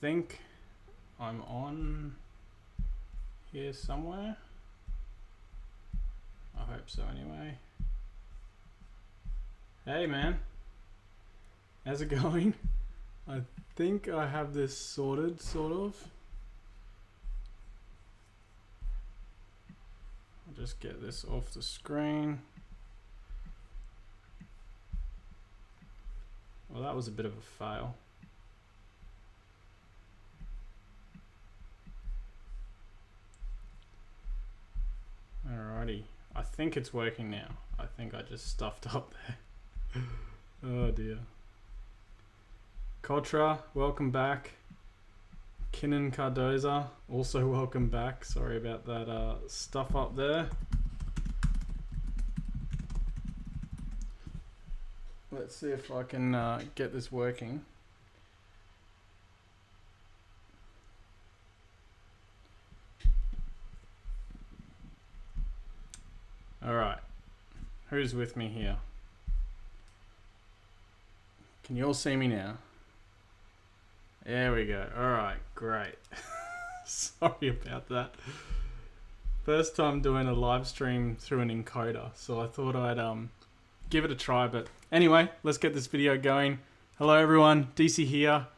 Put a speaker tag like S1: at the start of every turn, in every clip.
S1: think I'm on here somewhere. I hope so anyway. Hey man, how's it going? I think I have this sorted, sort of. I'll just get this off the screen. Well, that was a bit of a fail. Alrighty, I think it's working now. I think I just stuffed up there. Oh dear. Kotra, welcome back. Kinnan Cardoza, also welcome back. Sorry about that stuff up there. Let's see if I can get this working. All right, who's with me here? Can you all see me now? There we go. All right, great. Sorry about that. First time doing a live stream through an encoder, so I thought I'd give it a try. But anyway, let's get this video going. Hello everyone, DC here,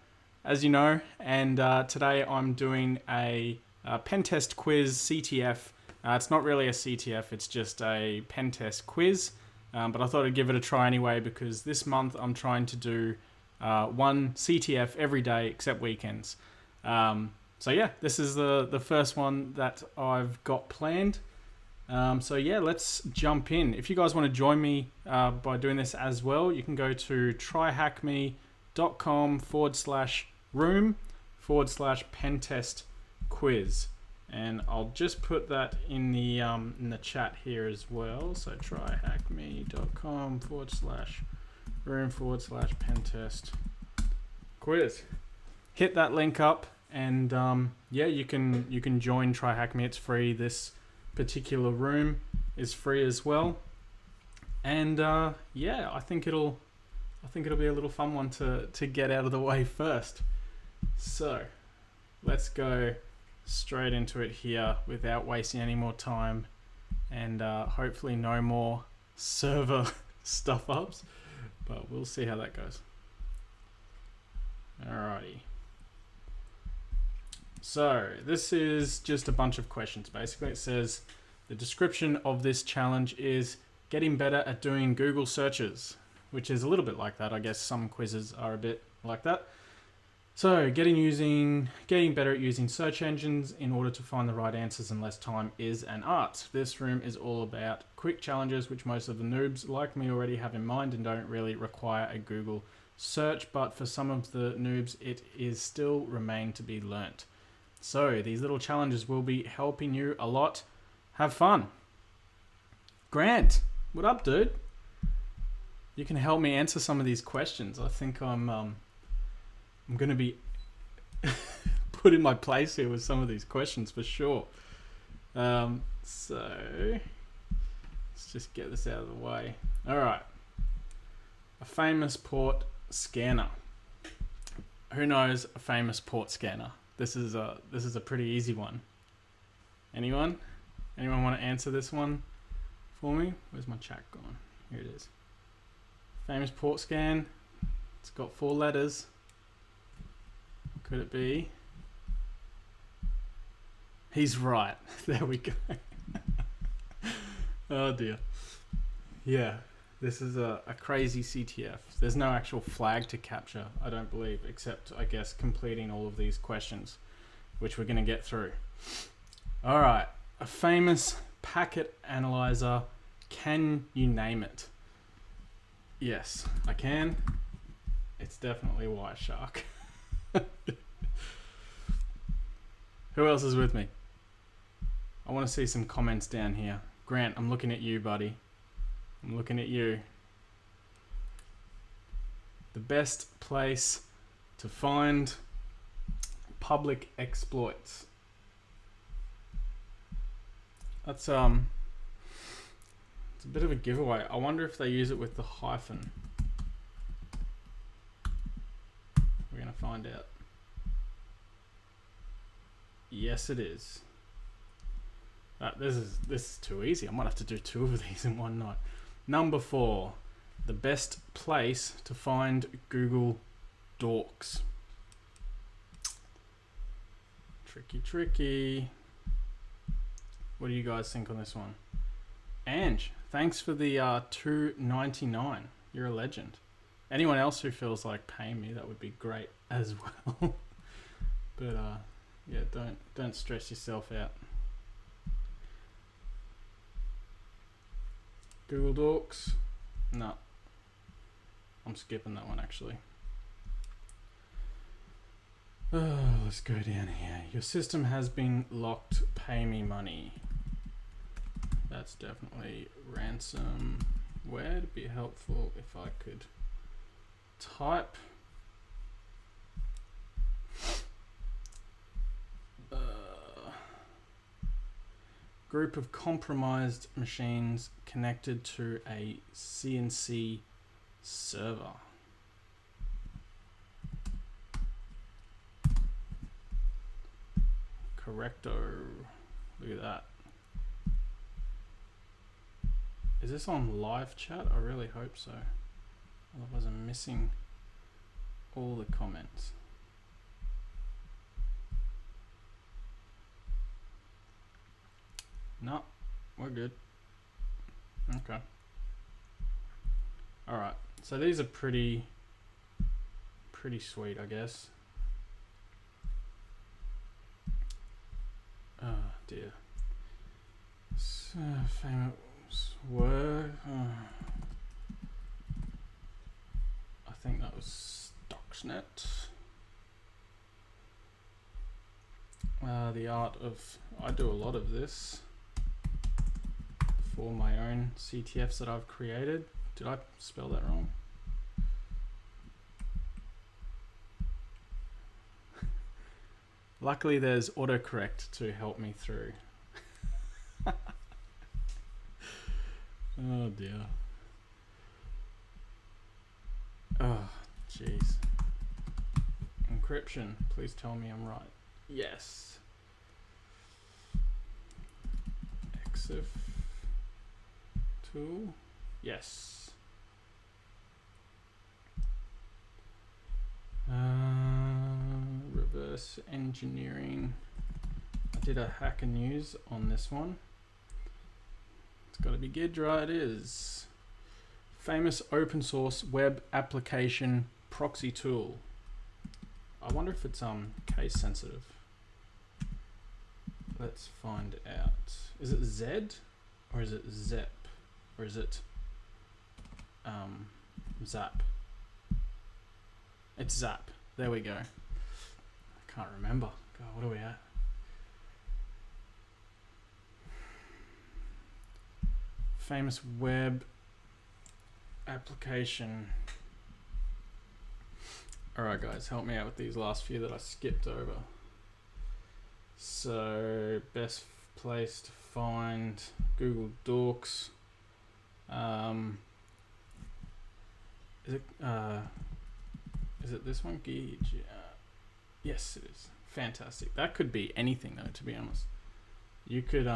S1: as you know, and today I'm doing a pen test quiz CTF. It's not really a CTF, it's just a pen test quiz, but I thought I'd give it a try anyway because this month I'm trying to do one CTF every day except weekends. So yeah, this is the first one that I've got planned. So yeah, let's jump in. If you guys want to join me by doing this as well, you can go to tryhackme.com/room/pentest quiz. And I'll just put that in the chat here as well. So tryhackme.com/room/pentest quiz. Hit that link up, and yeah, you can join TryHackMe. It's free. This particular room is free as well. And yeah, I think it'll be a little fun one to get out of the way first. So let's go straight into it here without wasting any more time, and hopefully no more server stuff ups, but we'll see how that goes. Alrighty, so this is just a bunch of questions. Basically, it says the description of this challenge is getting better at doing Google searches, which is a little bit like that. I guess some quizzes are a bit like that. So getting better at using search engines in order to find the right answers in less time is an art. This room is all about quick challenges, which most of the noobs like me already have in mind and don't really require a Google search, but for some of the noobs, it is still remain to be learnt. So these little challenges will be helping you a lot. Have fun. Grant, what up, dude? You can help me answer some of these questions. I think I'm going to be put in my place here with some of these questions for sure. So let's just get this out of the way. All right. A famous port scanner. Who knows a famous port scanner? This is a pretty easy one. Anyone want to answer this one for me? Where's my chat gone? Here it is. Famous port scan. It's got 4 letters. Could it be? He's right. There we go. Oh dear. Yeah, this is a crazy CTF. There's no actual flag to capture, I don't believe, except I guess completing all of these questions, which we're going to get through. All right, a famous packet analyzer. Can you name it? Yes, I can. It's definitely Wireshark. Who else is with me? I want to see some comments down here. Grant, I'm looking at you, buddy. I'm looking at you. The best place to find public exploits. It's a bit of a giveaway. I wonder if they use it with the hyphen. We're gonna find out. Yes, it is. This is too easy. I might have to do 2 of these in one night. Number 4, the best place to find Google Dorks. Tricky. What do you guys think on this one? Ange, thanks for the $2.99. You're a legend. Anyone else who feels like paying me, that would be great as well. But yeah, don't stress yourself out. Google Docs? No. I'm skipping that one actually. Let's go down here. Your system has been locked. Pay me money. That's definitely ransomware. It'd be helpful if I could type. Group of compromised machines connected to a CNC server. Correcto. Look at that. Is this on live chat? I really hope so. Otherwise I'm missing all the comments. No, we're good. Okay. Alright, so these are pretty sweet, I guess. Oh dear. So, famous word. I think that was Stuxnet. The art of, I do a lot of this for my own CTFs that I've created. Did I spell that wrong? Luckily there's autocorrect to help me through. Oh dear. Oh jeez. Encryption, please tell me I'm right. Yes. EXIF tool. Yes. Reverse engineering. I did a hacker news on this one. It's got to be Ghidra. It is. Famous open source web application proxy tool. I wonder if it's case sensitive. Let's find out. Is it Z or is it ZEP or is it Zap? It's Zap. There we go. I can't remember. God, what are we at? Famous web application. Alright guys, help me out with these last few that I skipped over. So, best place to find Google Docs. Is it this one? Yes, it is. Fantastic. That could be anything though, to be honest. You could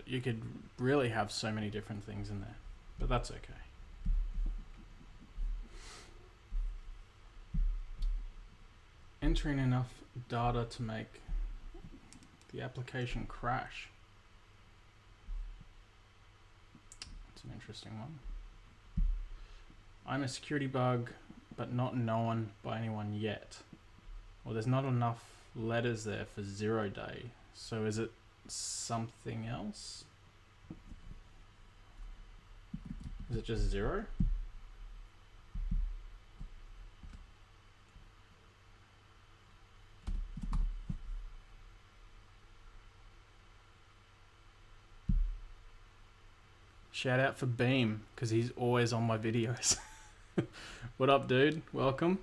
S1: you could really have so many different things in there, but that's okay. Entering enough data to make the application crash. That's an interesting one. I'm a security bug, but not known by anyone yet. Well, there's not enough letters there for 0 day. So is it something else? Is it just 0? Shout out for Beam, because he's always on my videos. What up, dude? Welcome.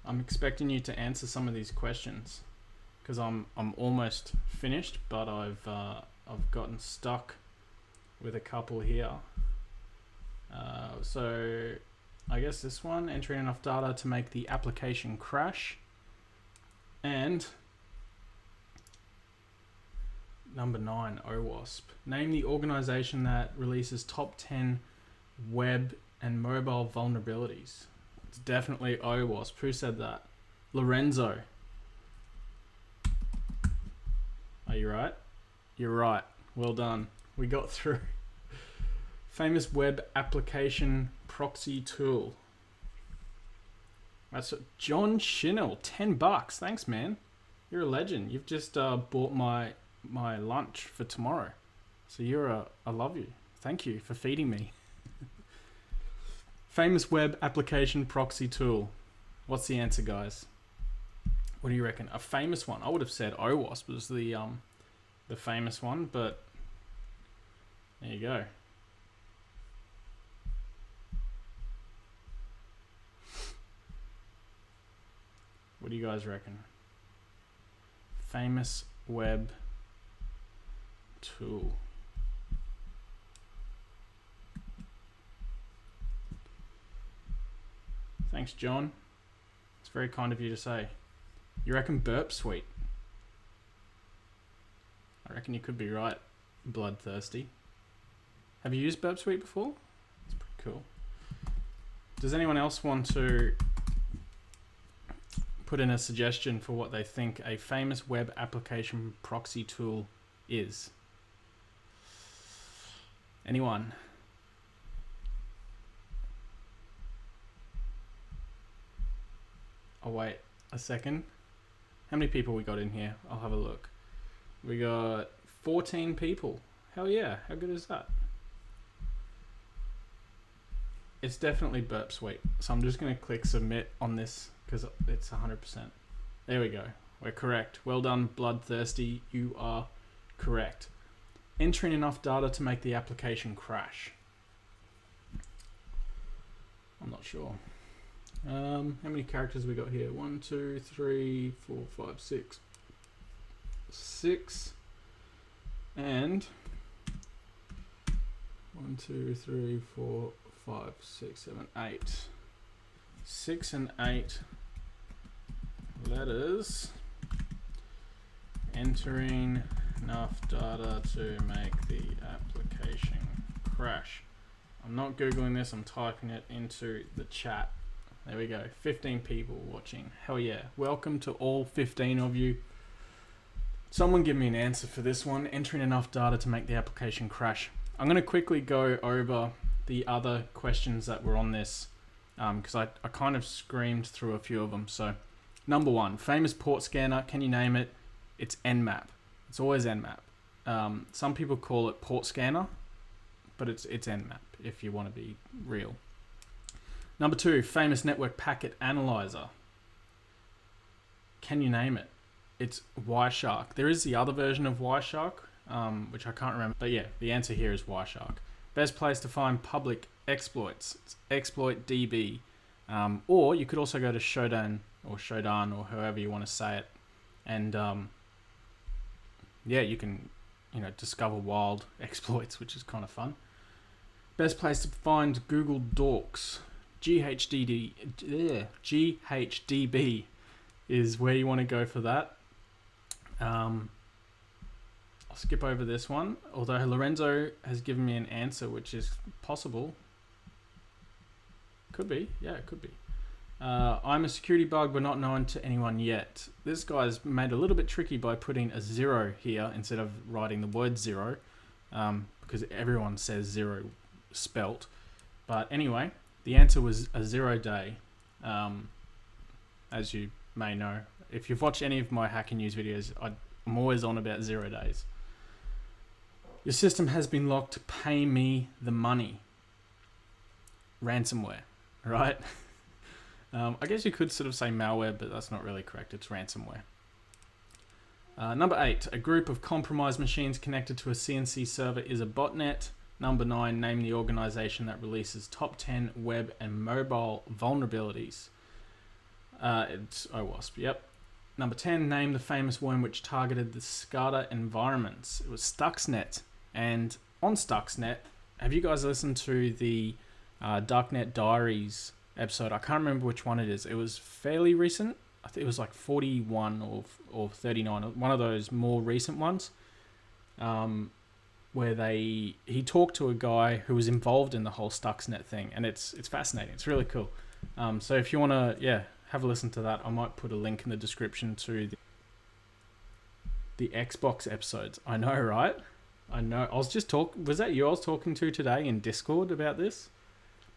S1: I'm expecting you to answer some of these questions, because I'm almost finished, but I've gotten stuck with a couple here. So I guess this one, entering enough data to make the application crash, and Number 9, OWASP. Name the organization that releases top 10 web and mobile vulnerabilities. It's definitely OWASP. Who said that? Lorenzo. Are you right? You're right. Well done. We got through. Famous web application proxy tool. That's John Shinell. $10. Thanks, man. You're a legend. You've just bought my lunch for tomorrow. So I love you. Thank you for feeding me. Famous web application proxy tool. What's the answer, guys? What do you reckon? A famous one. I would have said OWASP was the famous one, but there you go. What do you guys reckon? Famous web tool. Thanks, John. It's very kind of you to say. You reckon Burp Suite? I reckon you could be right, Bloodthirsty. Have you used Burp Suite before? It's pretty cool. Does anyone else want to put in a suggestion for what they think a famous web application proxy tool is? Anyone? Oh, wait a second. How many people we got in here? I'll have a look. We got 14 people. Hell yeah, how good is that? It's definitely Burp Suite. So I'm just going to click submit on this because it's 100%. There we go. We're correct. Well done, Bloodthirsty. You are correct. Entering enough data to make the application crash. I'm not sure. How many characters we got here? 1, 2, 3, 4, 5, 6. 6 and 1, 2, 3, 4, 5, 6, 7, 8. 6 and 8 letters. Entering enough data to make the application crash. I'm not Googling this, I'm typing it into the chat. There we go, 15 people watching. Hell yeah. Welcome to all 15 of you. Someone give me an answer for this one. Entering enough data to make the application crash. I'm going to quickly go over the other questions that were on this because I kind of screamed through a few of them. So, number 1, famous port scanner. Can you name it? It's Nmap. It's always Nmap. Some people call it port scanner, but it's Nmap if you want to be real. Number 2, famous network packet analyzer. Can you name it? It's Wireshark. There is the other version of Wireshark, which I can't remember. But yeah, the answer here is Wireshark. Best place to find public exploits. It's ExploitDB. Or you could also go to Shodan or however you want to say it. And yeah, you can discover wild exploits, which is kind of fun. Best place to find Google Docs. GHDB is where you want to go for that. I'll skip over this one, although Lorenzo has given me an answer, which is possible. Could be, yeah, it could be. I'm a security bug, but not known to anyone yet. This guy's made a little bit tricky by putting a 0 here instead of writing the word 0, because everyone says 0 spelt. But anyway, the answer was a 0 day, as you may know. If you've watched any of my hacking news videos, I'm always on about 0 days. Your system has been locked. Pay me the money. Ransomware, right? I guess you could sort of say malware, but that's not really correct. It's ransomware. Number 8, a group of compromised machines connected to a CNC server is a botnet. Number 9, name the organization that releases top 10 web and mobile vulnerabilities. It's OWASP, yep. Number 10, name the famous worm which targeted the SCADA environments. It was Stuxnet. And on Stuxnet, have you guys listened to the Darknet Diaries episode? I can't remember which one it is. It was fairly recent. I think it was like 41 or 39, one of those more recent ones. where he talked to a guy who was involved in the whole Stuxnet thing, and it's fascinating. It's really cool. So if you want to, have a listen to that, I might put a link in the description to the Xbox episodes. I know, right? I know. I was just was that you I was talking to today in Discord about this?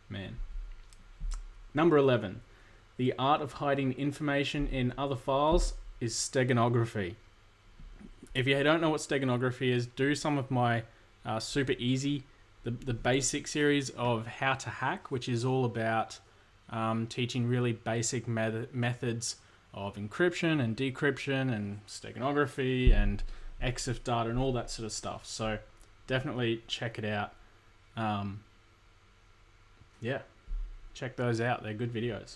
S1: Man. Number 11. The art of hiding information in other files is steganography. If you don't know what steganography is, do some of my super easy, the basic series of How to Hack, which is all about teaching really basic methods of encryption and decryption and steganography and EXIF data and all that sort of stuff. So definitely check it out. Check those out. They're good videos.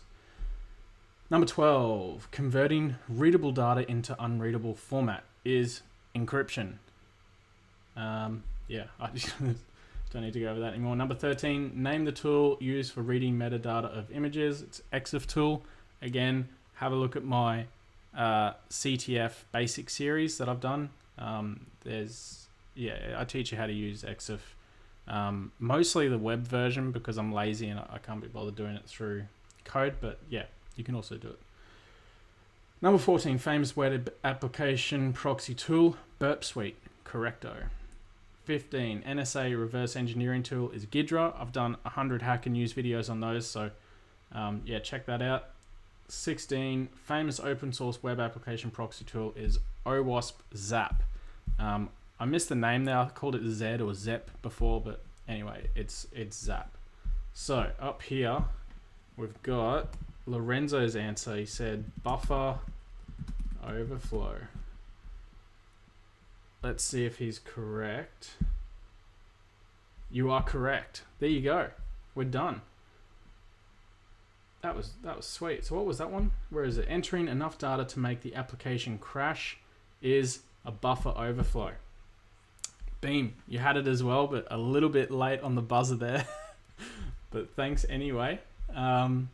S1: Number 12, converting readable data into unreadable format is encryption. I just don't need to go over that anymore. Number 13, name the tool used for reading metadata of images. It's EXIF tool. Again, have a look at my CTF basic series that I've done. I teach you how to use EXIF. Mostly the web version because I'm lazy and I can't be bothered doing it through code, but yeah, you can also do it. Number 14, famous web application proxy tool, Burp Suite, correcto. 15, NSA reverse engineering tool is Ghidra. I've done 100 hack and use videos on those, so check that out. 16, famous open source web application proxy tool is OWASP Zap. I missed the name there. I called it Zed or Zep before, but anyway, it's Zap. So up here, we've got Lorenzo's answer. He said buffer overflow. Let's see if he's correct. You are correct. There you go. We're done. That was sweet. So what was that one? Where is it? Entering enough data to make the application crash is a buffer overflow. Beam, you had it as well, but a little bit late on the buzzer there. But thanks anyway. That's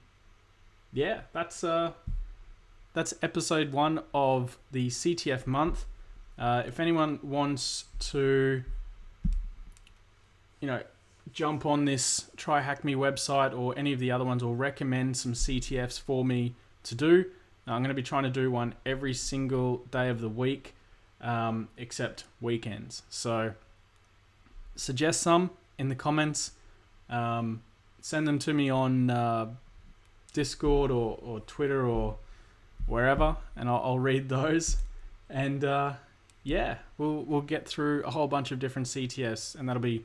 S1: episode 1 of the CTF month. If anyone wants to, jump on this TryHackMe website or any of the other ones, or recommend some CTFs for me to do, I'm going to be trying to do one every single day of the week, except weekends. So suggest some in the comments. Send them to me on Discord or Twitter or wherever, and I'll read those. And we'll get through a whole bunch of different CTFs, and that'll be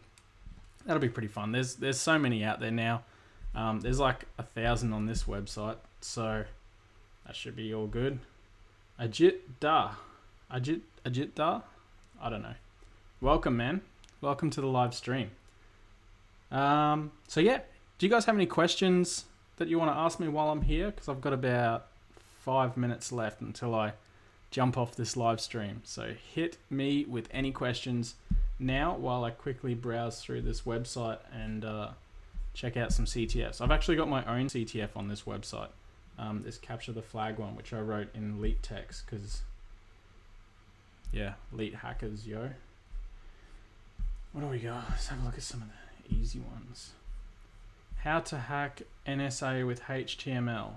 S1: pretty fun. There's so many out there now. There's like 1,000 on this website, so that should be all good. Ajit Da. I don't know. Welcome, man. Welcome to the live stream. Do you guys have any questions that you want to ask me while I'm here? Because I've got about 5 minutes left until I jump off this live stream. So hit me with any questions now while I quickly browse through this website and check out some CTFs. I've actually got my own CTF on this website. This capture the flag one, which I wrote in Leet text because, Leet hackers, yo. What do we got? Let's have a look at some of the easy ones. How to hack NSA with HTML.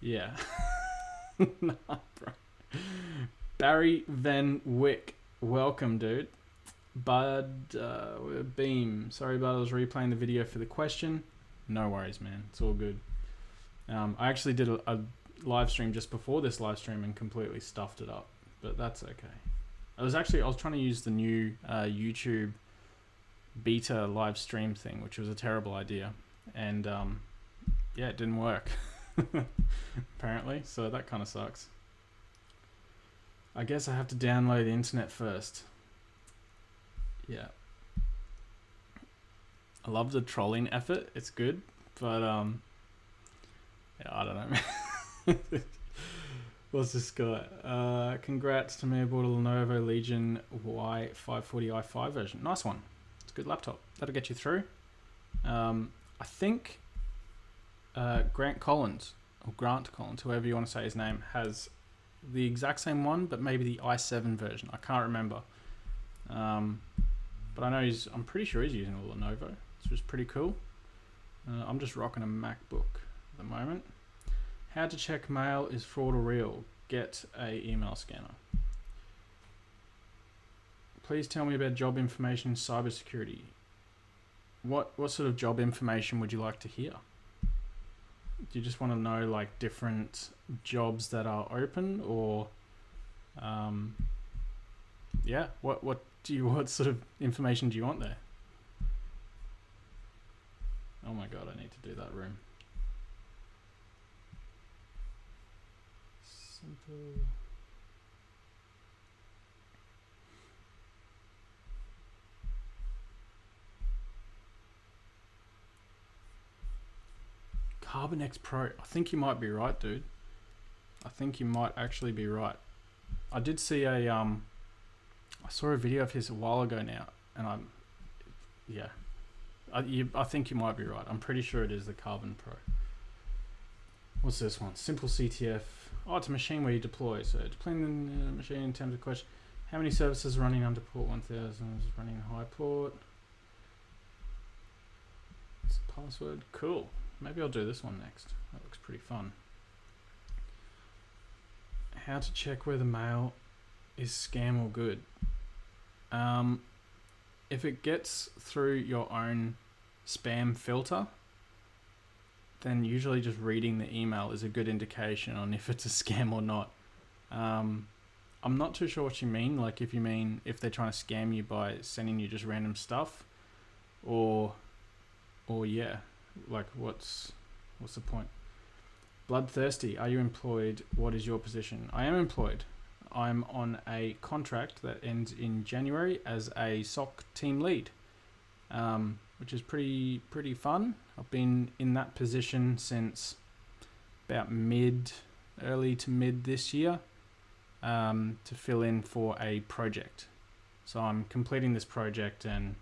S1: Yeah. Nah, bro. Barry Van Wyck. Welcome, dude. Bud Beam. Sorry, Bud. I was replaying the video for the question. No worries, man. It's all good. I actually did a live stream just before this live stream and completely stuffed it up, but that's okay. I was trying to use the new YouTube beta live stream thing, which was a terrible idea, and it didn't work apparently, so that kind of sucks. I guess I have to download the internet first. Yeah, I love the trolling effort, it's good, but I don't know. What's this guy? Congrats to me, I bought a Lenovo Legion Y540i5 version. Nice one. It's a good laptop. That'll get you through. I think Grant Collins, whoever you want to say his name, has the exact same one, but maybe the i7 version. I can't remember. But I know I'm pretty sure he's using a Lenovo, which is pretty cool. I'm just rocking a MacBook at the moment. How to check mail is fraud or real? Get a email scanner. Please tell me about job information in cybersecurity. What sort of job information would you like to hear? Do you just want to know like different jobs that are open, or yeah, what sort of information do you want there? Oh my god, I need to do that room. Simple. Carbon X Pro. I think you might be right, dude. I think you might actually be right. I did see I saw a video of his a while ago now, and I think you might be right. I'm pretty sure it is the Carbon Pro. What's this one? Simple CTF. Oh, it's a machine where you deploy. So deploying the machine in terms of question. How many services running under port 1000 is running high port? It's a password. Cool. Maybe I'll do this one next. That looks pretty fun. How to check whether mail is scam or good. If it gets through your own spam filter, then usually just reading the email is a good indication on if it's a scam or not. I'm not too sure what you mean. Like if you mean if they're trying to scam you by sending you just random stuff, or yeah, like what's the point? Bloodthirsty. Are you employed? What is your position? I am employed. I'm on a contract that ends in January as a SOC team lead, which is pretty fun. I've been in that position since about early to mid this year, to fill in for a project. So I'm completing this project and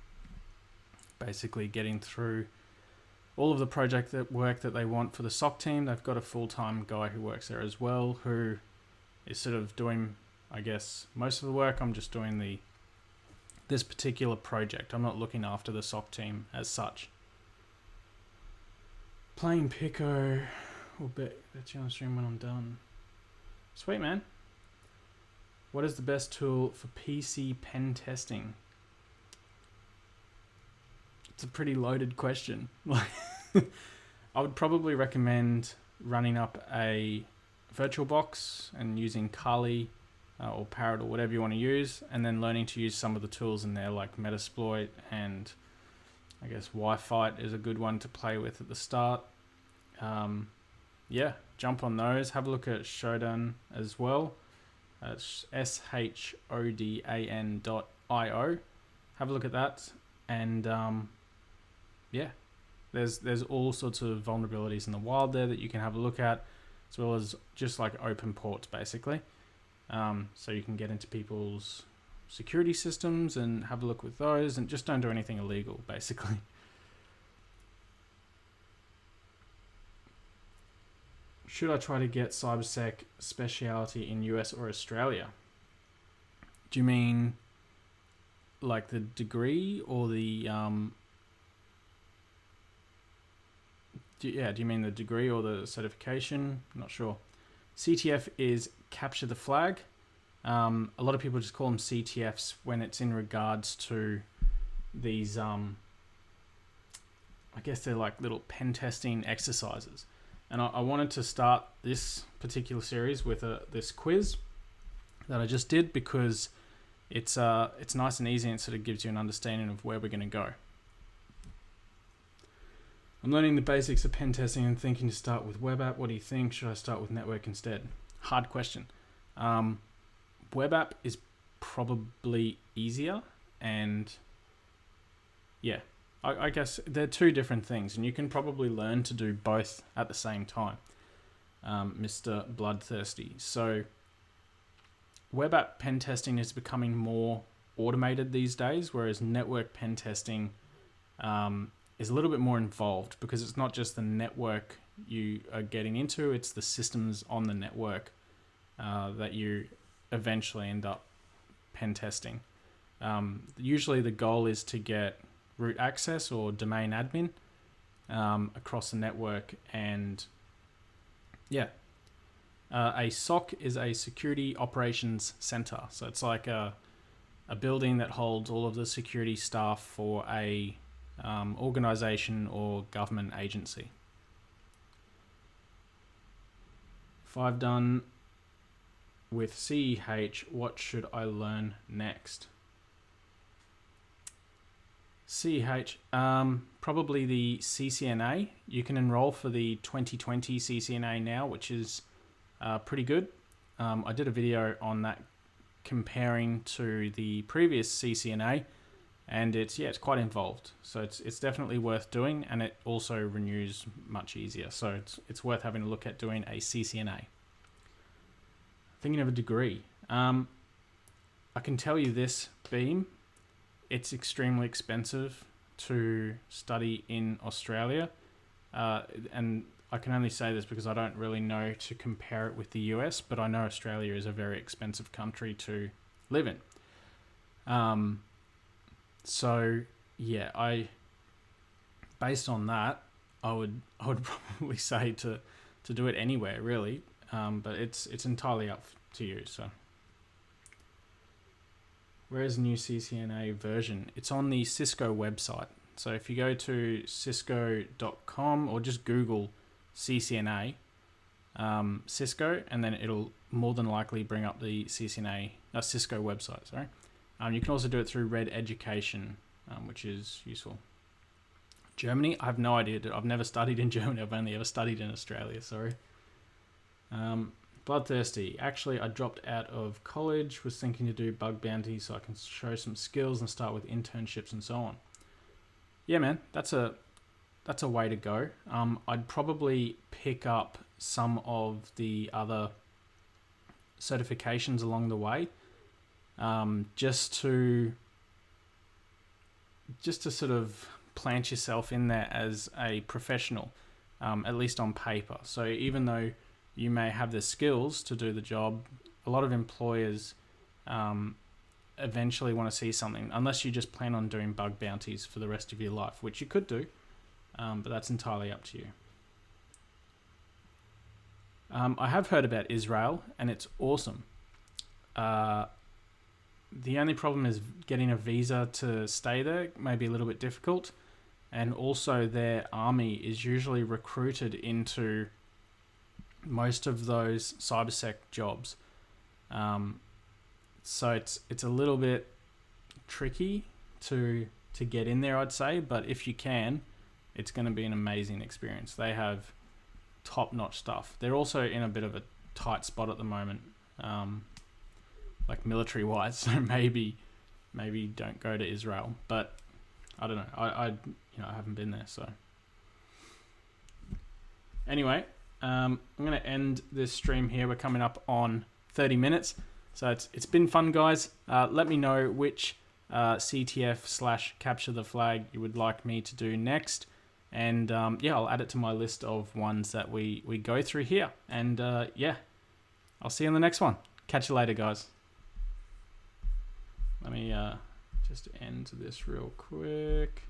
S1: basically getting through all of the project work that they want for the SOC team. They've got a full-time guy who works there as well, who is sort of doing, I guess, most of the work. I'm just doing this particular project. I'm not looking after the SOC team as such. Playing Pico. We'll bet you on the stream when I'm done. Sweet, man. What is the best tool for PC pen testing? It's a pretty loaded question. I would probably recommend running up a VirtualBox and using Kali or Parrot or whatever you want to use, and then learning to use some of the tools in there like Metasploit, and I guess Wi-Fi is a good one to play with at the start. Yeah, jump on those. Have a look at Shodan as well. It's shodan.io. Have a look at that, and yeah, there's all sorts of vulnerabilities in the wild there that you can have a look at, as well as just like open ports basically. So you can get into people's security systems and have a look with those, and just don't do anything illegal basically. Should I try to get cybersec speciality in US or Australia? Do you mean like the degree or the do you mean the degree or the certification? I'm not sure. CTF is capture the flag. A lot of people just call them CTFs when it's in regards to these I guess they're like little pen testing exercises. And I wanted to start this particular series with this quiz that I just did, because it's nice and easy, and it sort of gives you an understanding of where we're going to go. I'm learning the basics of pen testing and thinking to start with web app. What do you think? Should I start with network instead? Hard question. Web app is probably easier, and yeah, I guess they're two different things, and you can probably learn to do both at the same time, Mr. Bloodthirsty. So web app pen testing is becoming more automated these days, whereas network pen testing is a little bit more involved, because it's not just the network you are getting into, it's the systems on the network that you eventually end up pen testing. Usually the goal is to get root access or domain admin across the network, and a SOC is a security operations center. So it's like a building that holds all of the security staff for a organization or government agency. If I've done with CEH, what should I learn next? CEH, probably the CCNA. You can enroll for the 2020 CCNA now, which is pretty good. I did a video on that comparing to the previous CCNA, and it's quite involved. So it's definitely worth doing, and it also renews much easier. So it's worth having a look at doing a CCNA. Thinking of a degree. I can tell you this, Beam, it's extremely expensive to study in Australia. And I can only say this because I don't really know to compare it with the US, but I know Australia is a very expensive country to live in. So yeah, based on that, I would probably say to do it anywhere really, but it's entirely up to you. So where's the new CCNA version? It's on the Cisco website. So if you go to cisco.com or just Google CCNA, Cisco, and then it'll more than likely bring up the CCNA, Cisco website, sorry. You can also do it through Red Education, which is useful. Germany, I have no idea. I've never studied in Germany. I've only ever studied in Australia, sorry. Bloodthirsty. Actually, I dropped out of college, was thinking to do bug bounty so I can show some skills and start with internships and so on. Yeah, man, that's a way to go. I'd probably pick up some of the other certifications along the way, just to sort of plant yourself in there as a professional, at least on paper. So even though you may have the skills to do the job, a lot of employers eventually want to see something, unless you just plan on doing bug bounties for the rest of your life, which you could do, but that's entirely up to you. I have heard about Israel, and it's awesome. The only problem is getting a visa to stay there may be a little bit difficult, and also their army is usually recruited into most of those cybersec jobs. So it's a little bit tricky to get in there, I'd say, but if you can, it's going to be an amazing experience. They have top-notch stuff. They're also in a bit of a tight spot at the moment, like military-wise, so maybe don't go to Israel, but I don't know. I haven't been there, so anyway, I'm going to end this stream here. We're coming up on 30 minutes. So it's been fun, guys. Let me know which CTF/capture the flag you would like me to do next. And I'll add it to my list of ones that we go through here. And I'll see you in the next one. Catch you later, guys. Let me just end this real quick.